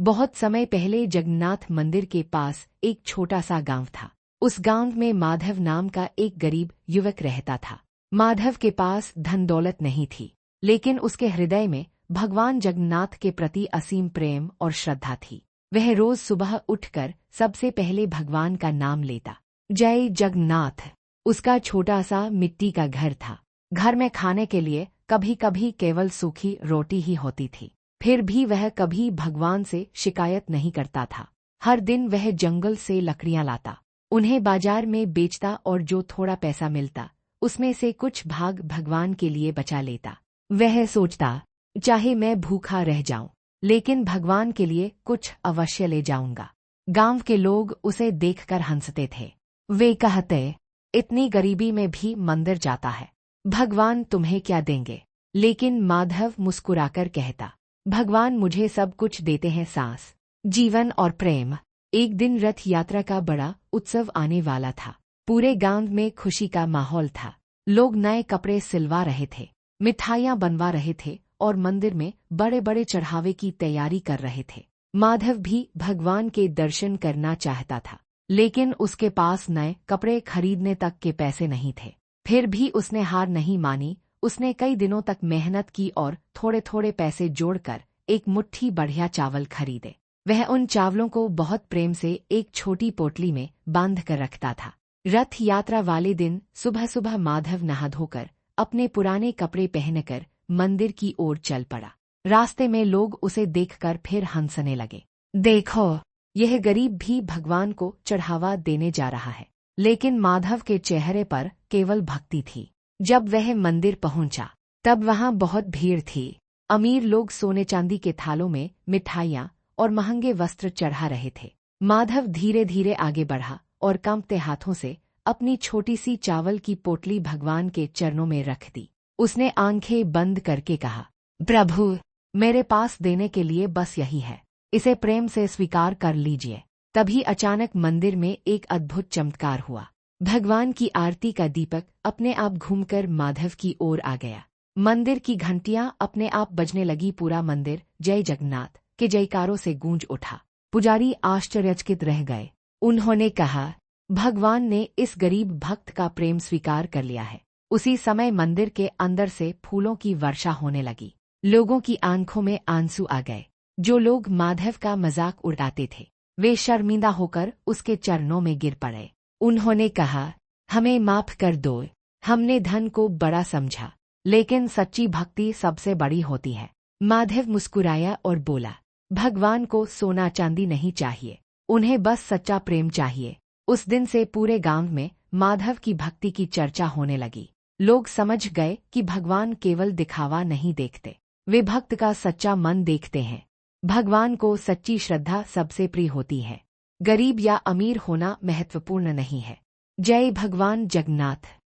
बहुत समय पहले जगन्नाथ मंदिर के पास एक छोटा सा गांव था। उस गांव में माधव नाम का एक गरीब युवक रहता था। माधव के पास धन दौलत नहीं थी, लेकिन उसके हृदय में भगवान जगन्नाथ के प्रति असीम प्रेम और श्रद्धा थी। वह रोज सुबह उठकर सबसे पहले भगवान का नाम लेता। जय जगन्नाथ। उसका छोटा सा मिट्टी का घर था। घर में खाने के लिए कभी कभी केवल सूखी रोटी ही होती थी। फिर भी वह कभी भगवान से शिकायत नहीं करता था। हर दिन वह जंगल से लकड़ियां लाता, उन्हें बाजार में बेचता और जो थोड़ा पैसा मिलता उसमें से कुछ भाग भगवान के लिए बचा लेता। वह सोचता, चाहे मैं भूखा रह जाऊं, लेकिन भगवान के लिए कुछ अवश्य ले जाऊंगा। गांव के लोग उसे देखकर हंसते थे। वे कहते, इतनी गरीबी में भी मंदिर जाता है, भगवान तुम्हें क्या देंगे। लेकिन माधव मुस्कुराकर कहता, भगवान मुझे सब कुछ देते हैं, सांस, जीवन और प्रेम। एक दिन रथ यात्रा का बड़ा उत्सव आने वाला था। पूरे गांव में खुशी का माहौल था। लोग नए कपड़े सिलवा रहे थे, मिठाइयां बनवा रहे थे और मंदिर में बड़े बड़े चढ़ावे की तैयारी कर रहे थे। माधव भी भगवान के दर्शन करना चाहता था, लेकिन उसके पास नए कपड़े खरीदने तक के पैसे नहीं थे। फिर भी उसने हार नहीं मानी। उसने कई दिनों तक मेहनत की और थोड़े थोड़े पैसे जोड़कर एक मुट्ठी बढ़िया चावल खरीदे। वह उन चावलों को बहुत प्रेम से एक छोटी पोटली में बांध कर रखता था। रथ यात्रा वाले दिन सुबह सुबह माधव नहा धोकर अपने पुराने कपड़े पहनकर मंदिर की ओर चल पड़ा। रास्ते में लोग उसे देखकर फिर हंसने लगे। देखो, यह गरीब भी भगवान को चढ़ावा देने जा रहा है। लेकिन माधव के चेहरे पर केवल भक्ति थी। जब वह मंदिर पहुंचा, तब वहां बहुत भीड़ थी। अमीर लोग सोने चांदी के थालों में मिठाइयां और महंगे वस्त्र चढ़ा रहे थे। माधव धीरे धीरे आगे बढ़ा और कांपते हाथों से अपनी छोटी सी चावल की पोटली भगवान के चरणों में रख दी। उसने आंखें बंद करके कहा, प्रभु, मेरे पास देने के लिए बस यही है, इसे प्रेम से स्वीकार कर लीजिए। तभी अचानक मंदिर में एक अद्भुत चमत्कार हुआ। भगवान की आरती का दीपक अपने आप घूमकर माधव की ओर आ गया। मंदिर की घंटियां अपने आप बजने लगी। पूरा मंदिर जय जगन्नाथ के जयकारों से गूंज उठा। पुजारी आश्चर्यचकित रह गए। उन्होंने कहा, भगवान ने इस गरीब भक्त का प्रेम स्वीकार कर लिया है। उसी समय मंदिर के अंदर से फूलों की वर्षा होने लगी। लोगों की आंखों में आंसू आ गए। जो लोग माधव का मजाक उड़ाते थे, वे शर्मिंदा होकर उसके चरणों में गिर पड़े। उन्होंने कहा, हमें माफ कर दो, हमने धन को बड़ा समझा, लेकिन सच्ची भक्ति सबसे बड़ी होती है। माधव मुस्कुराया और बोला, भगवान को सोना चांदी नहीं चाहिए, उन्हें बस सच्चा प्रेम चाहिए। उस दिन से पूरे गांव में माधव की भक्ति की चर्चा होने लगी। लोग समझ गए कि भगवान केवल दिखावा नहीं देखते, वे भक्त का सच्चा मन देखते हैं। भगवान को सच्ची श्रद्धा सबसे प्रिय होती है। गरीब या अमीर होना महत्वपूर्ण नहीं है। जय भगवान जगन्नाथ।